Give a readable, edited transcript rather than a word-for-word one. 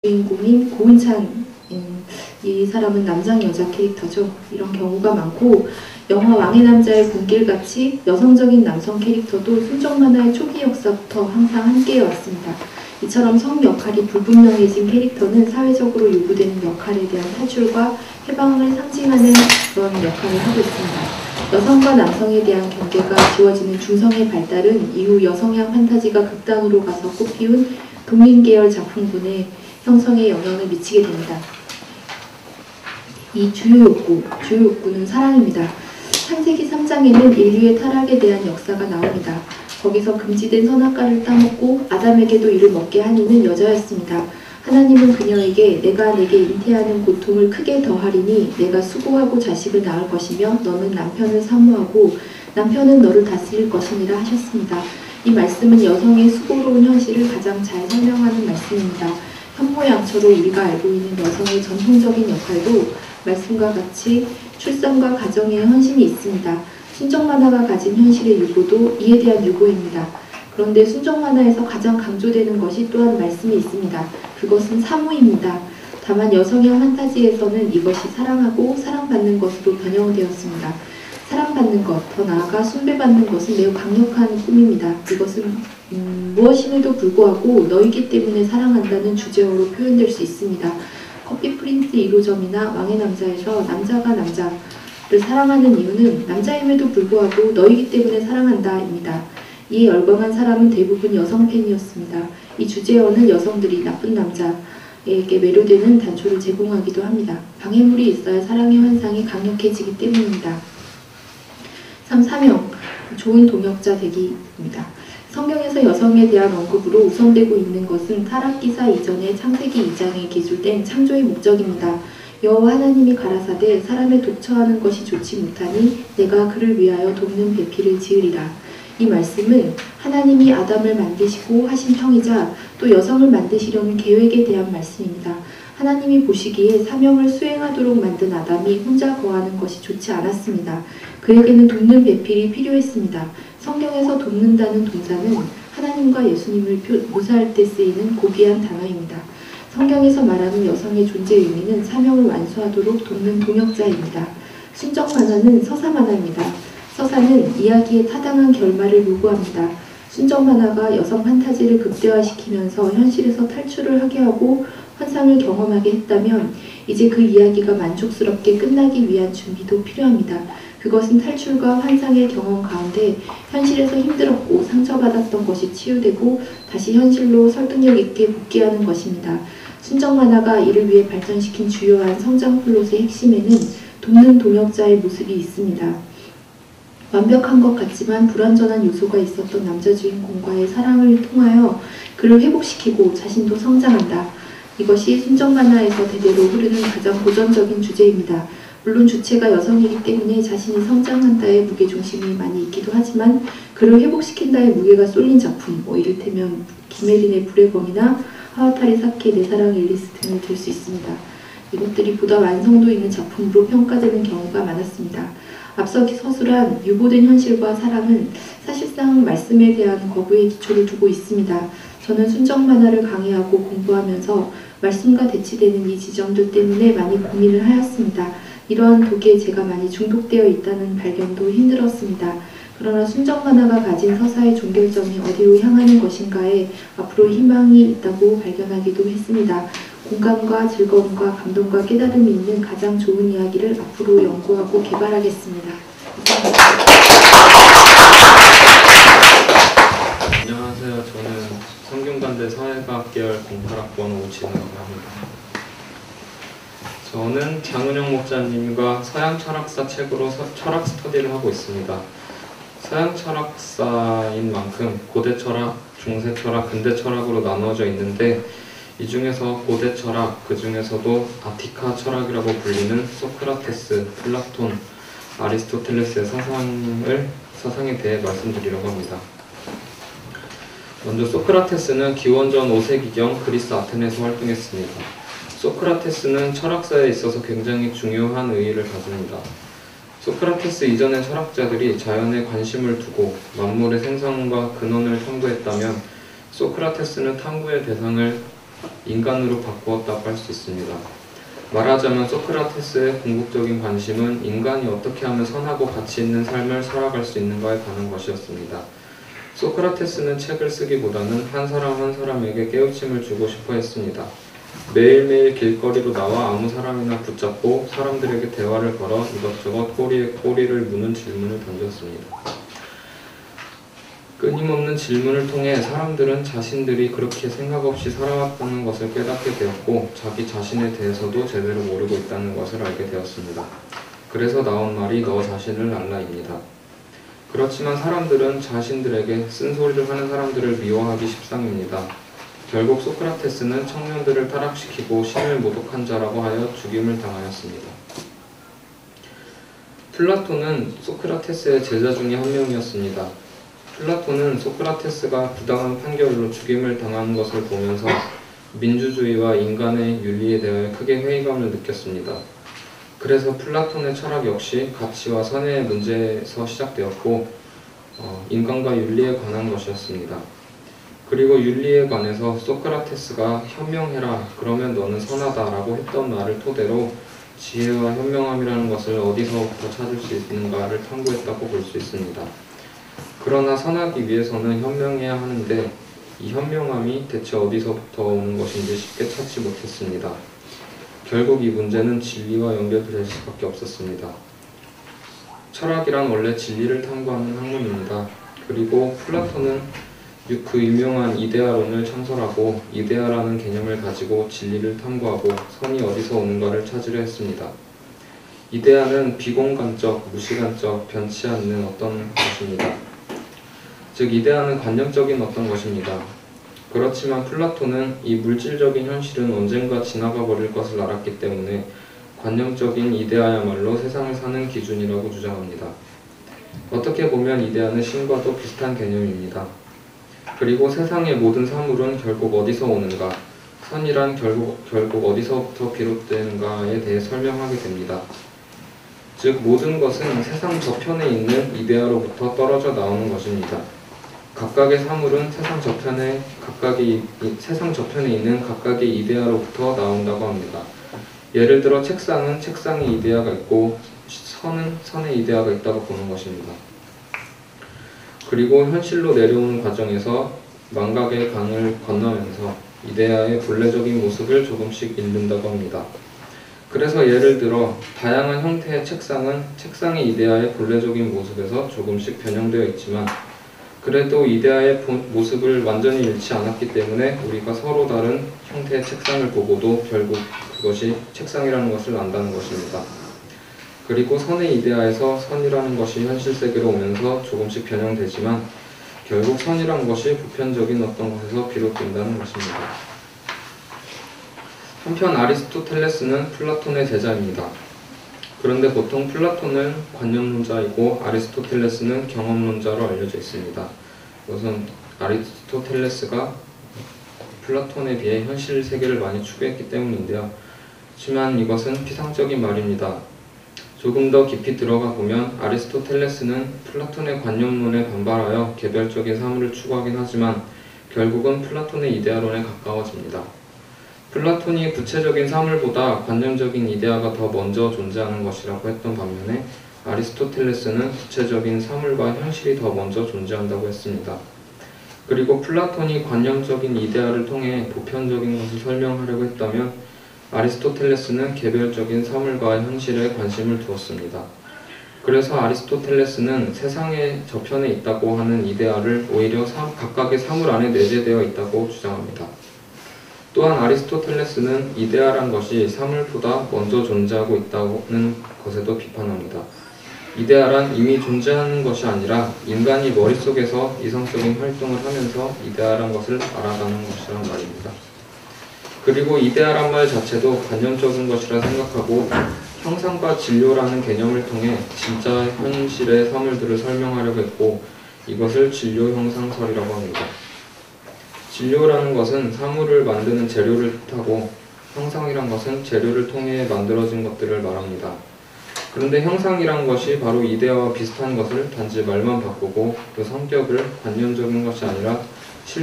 주인공인 고은찬, 이 사람은 남장 여자 캐릭터죠. 이런 경우가 많고, 영화 왕의 남자의 군길같이 여성적인 남성 캐릭터도 순정 만화의 초기 역사부터 항상 함께해 왔습니다. 이처럼 성 역할이 불분명해진 캐릭터는 사회적으로 요구되는 역할에 대한 탈출과 해방을 상징하는 그런 역할을 하고 있습니다. 여성과 남성에 대한 경계가 지워지는 중성의 발달은 이후 여성향 판타지가 극단으로 가서 꽃피운 독립계열 작품군의 형성에 영향을 미치게 됩니다. 이 주요 욕구는 사랑입니다. 창세기 3장에는 인류의 타락에 대한 역사가 나옵니다. 거기서 금지된 선악과를 따먹고 아담에게도 이를 먹게 한 이는 여자였습니다. 하나님은 그녀에게 내가 내게 잉태하는 고통을 크게 더하리니 내가 수고하고 자식을 낳을 것이며 너는 남편을 사모하고 남편은 너를 다스릴 것이니라 하셨습니다. 이 말씀은 여성의 수고로운 현실을 가장 잘 설명하는 말씀입니다. 현모양처로 우리가 알고 있는 여성의 전통적인 역할도 말씀과 같이 출산과 가정의 헌신이 있습니다. 순정 만화가 가진 현실의 유고도 이에 대한 유고입니다. 그런데 순정 만화에서 가장 강조되는 것이 또한 말씀이 있습니다. 그것은 사모입니다. 다만 여성형 판타지에서는 이것이 사랑하고 사랑받는 것으로 변형되었습니다. 사랑받는 것, 더 나아가 숭배받는 것은 매우 강력한 꿈입니다. 이것은 무엇임에도 불구하고 너이기 때문에 사랑한다는 주제어로 표현될 수 있습니다. 커피 프린스 1호점이나 왕의 남자에서 남자가 남자를 사랑하는 이유는 남자임에도 불구하고 너이기 때문에 사랑한다입니다. 이에 열광한 사람은 대부분 여성 팬이었습니다. 이 주제어는 여성들이 나쁜 남자에게 매료되는 단초를 제공하기도 합니다. 방해물이 있어야 사랑의 환상이 강력해지기 때문입니다. 3. 사명, 좋은 동역자 되기입니다. 성경에서 여성에 대한 언급으로 우선되고 있는 것은 타락기사 이전의 창세기 2장에 기술된 창조의 목적입니다. 여호와 하나님이 가라사대 사람의 독처하는 것이 좋지 못하니 내가 그를 위하여 돕는 배필을 지으리라. 이 말씀은 하나님이 아담을 만드시고 하신 평이자 또 여성을 만드시려는 계획에 대한 말씀입니다. 하나님이 보시기에 사명을 수행하도록 만든 아담이 혼자 거하는 것이 좋지 않았습니다. 그에게는 돕는 배필이 필요했습니다. 성경에서 돕는다는 동사는 하나님과 예수님을 묘사할 때 쓰이는 고귀한 단어입니다. 성경에서 말하는 여성의 존재 의미는 사명을 완수하도록 돕는 동역자입니다. 순정 만화는 서사 만화입니다. 서사는 이야기의 타당한 결말을 요구합니다. 순정 만화가 여성 판타지를 극대화시키면서 현실에서 탈출을 하게 하고 환상을 경험하게 했다면 이제 그 이야기가 만족스럽게 끝나기 위한 준비도 필요합니다. 그것은 탈출과 환상의 경험 가운데 현실에서 힘들었고 상처받았던 것이 치유되고 다시 현실로 설득력 있게 복귀하는 것입니다. 순정 만화가 이를 위해 발전시킨 주요한 성장 플롯의 핵심에는 돕는 동역자의 모습이 있습니다. 완벽한 것 같지만 불완전한 요소가 있었던 남자 주인공과의 사랑을 통하여 그를 회복시키고 자신도 성장한다. 이것이 순정 만화에서 대대로 흐르는 가장 고전적인 주제입니다. 물론 주체가 여성이기 때문에 자신이 성장한다의 무게중심이 많이 있기도 하지만 그를 회복시킨다의 무게가 쏠린 작품, 이를테면 김혜린의 불의 검이나 하와타리 사케 내 사랑 앨리스 등을 들 수 있습니다. 이것들이 보다 완성도 있는 작품으로 평가되는 경우가 많았습니다. 앞서 서술한 유보된 현실과 사랑은 사실상 말씀에 대한 거부의 기초를 두고 있습니다. 저는 순정 만화를 강의하고 공부하면서 말씀과 대치되는 이 지점들 때문에 많이 고민을 하였습니다. 이러한 독에 제가 많이 중독되어 있다는 발견도 힘들었습니다. 그러나 순정 만화가 가진 서사의 종결점이 어디로 향하는 것인가에 앞으로 희망이 있다고 발견하기도 했습니다. 공감과 즐거움과 감동과 깨달음이 있는 가장 좋은 이야기를 앞으로 연구하고 개발하겠습니다. 안녕하세요. 저는 성균관대 사회과학 계열 08학번 오진우라고 합니다. 저는 장은영 목사님과 서양 철학사 책으로 철학 스터디를 하고 있습니다. 서양 철학사인 만큼 고대 철학, 중세 철학, 근대 철학으로 나누어져 있는데 이 중에서 고대 철학, 그 중에서도 아티카 철학이라고 불리는 소크라테스, 플라톤, 아리스토텔레스의 사상에 대해 말씀드리려고 합니다. 먼저 소크라테스는 기원전 5세기경 그리스 아테네에서 활동했습니다. 소크라테스는 철학사에 있어서 굉장히 중요한 의의를 가집니다. 소크라테스 이전의 철학자들이 자연에 관심을 두고 만물의 생성과 근원을 탐구했다면 소크라테스는 탐구의 대상을 인간으로 바꾸었다고 할 수 있습니다. 말하자면 소크라테스의 궁극적인 관심은 인간이 어떻게 하면 선하고 가치 있는 삶을 살아갈 수 있는가에 관한 것이었습니다. 소크라테스는 책을 쓰기보다는 한 사람 한 사람에게 깨우침을 주고 싶어 했습니다. 매일매일 길거리로 나와 아무 사람이나 붙잡고 사람들에게 대화를 걸어 이것저것 꼬리에 꼬리를 무는 질문을 던졌습니다. 끊임없는 질문을 통해 사람들은 자신들이 그렇게 생각 없이 살아왔다는 것을 깨닫게 되었고 자기 자신에 대해서도 제대로 모르고 있다는 것을 알게 되었습니다. 그래서 나온 말이 너 자신을 알라입니다. 그렇지만 사람들은 자신들에게 쓴소리를 하는 사람들을 미워하기 십상입니다. 결국 소크라테스는 청년들을 타락시키고 신을 모독한 자라고 하여 죽임을 당하였습니다. 플라톤은 소크라테스의 제자 중에 한 명이었습니다. 플라톤은 소크라테스가 부당한 판결로 죽임을 당한 것을 보면서 민주주의와 인간의 윤리에 대해 크게 회의감을 느꼈습니다. 그래서 플라톤의 철학 역시 가치와 선의 문제에서 시작되었고 인간과 윤리에 관한 것이었습니다. 그리고 윤리에 관해서 소크라테스가 현명해라, 그러면 너는 선하다 라고 했던 말을 토대로 지혜와 현명함이라는 것을 어디서부터 찾을 수 있는가를 탐구했다고 볼 수 있습니다. 그러나 선하기 위해서는 현명해야 하는데 이 현명함이 대체 어디서부터 오는 것인지 쉽게 찾지 못했습니다. 결국 이 문제는 진리와 연결될 수밖에 없었습니다. 철학이란 원래 진리를 탐구하는 학문입니다. 그리고 플라톤은 그 유명한 이데아론을 창설하고 이데아라는 개념을 가지고 진리를 탐구하고 선이 어디서 오는가를 찾으려 했습니다. 이데아는 비공간적, 무시간적, 변치 않는 어떤 것입니다. 즉 이데아는 관념적인 어떤 것입니다. 그렇지만 플라톤은 이 물질적인 현실은 언젠가 지나가 버릴 것을 알았기 때문에 관념적인 이데아야말로 세상을 사는 기준이라고 주장합니다. 어떻게 보면 이데아는 신과도 비슷한 개념입니다. 그리고 세상의 모든 사물은 결국 어디서 오는가, 선이란 결국 어디서부터 비롯되는가에 대해 설명하게 됩니다. 즉 모든 것은 세상 저편에 있는 이데아로부터 떨어져 나오는 것입니다. 각각의 사물은 세상 저편에 있는 각각의 이데아로부터 나온다고 합니다. 예를 들어 책상은 책상의 이데아가 있고 선은 선의 이데아가 있다고 보는 것입니다. 그리고 현실로 내려오는 과정에서 망각의 강을 건너면서 이데아의 본래적인 모습을 조금씩 잃는다고 합니다. 그래서 예를 들어 다양한 형태의 책상은 책상의 이데아의 본래적인 모습에서 조금씩 변형되어 있지만 그래도 이데아의 모습을 완전히 잃지 않았기 때문에 우리가 서로 다른 형태의 책상을 보고도 결국 그것이 책상이라는 것을 안다는 것입니다. 그리고 선의 이데아에서 선이라는 것이 현실 세계로 오면서 조금씩 변형되지만 결국 선이란 것이 보편적인 어떤 것에서 비롯된다는 것입니다. 한편 아리스토텔레스는 플라톤의 제자입니다. 그런데 보통 플라톤은 관념론자이고 아리스토텔레스는 경험론자로 알려져 있습니다. 우선 아리스토텔레스가 플라톤에 비해 현실 세계를 많이 추구했기 때문인데요. 하지만 이것은 피상적인 말입니다. 조금 더 깊이 들어가 보면 아리스토텔레스는 플라톤의 관념론에 반발하여 개별적인 사물을 추구하긴 하지만 결국은 플라톤의 이데아론에 가까워집니다. 플라톤이 구체적인 사물보다 관념적인 이데아가 더 먼저 존재하는 것이라고 했던 반면에 아리스토텔레스는 구체적인 사물과 현실이 더 먼저 존재한다고 했습니다. 그리고 플라톤이 관념적인 이데아를 통해 보편적인 것을 설명하려고 했다면 아리스토텔레스는 개별적인 사물과 현실에 관심을 두었습니다. 그래서 아리스토텔레스는 세상의 저편에 있다고 하는 이데아를 오히려 각각의 사물 안에 내재되어 있다고 주장합니다. 또한 아리스토텔레스는 이데아란 것이 사물보다 먼저 존재하고 있다는 것에도 비판합니다. 이데아란 이미 존재하는 것이 아니라 인간이 머릿속에서 이성적인 활동을 하면서 이데아란 것을 알아가는 것이란 말입니다. 그리고 이데아란 말 자체도 관념적인 것이라 생각하고 형상과 진료라는 개념을 통해 진짜 현실의 사물들을 설명하려고 했고 이것을 진료형상설이라고 합니다. 진료라는 것은 사물을 만드는 재료를 뜻하고 형상이란 것은 재료를 통해 만들어진 것들을 말합니다. 그런데 형상이란 것이 바로 이데아와 비슷한 것을 단지 말만 바꾸고 그 성격을 관념적인 것이 아니라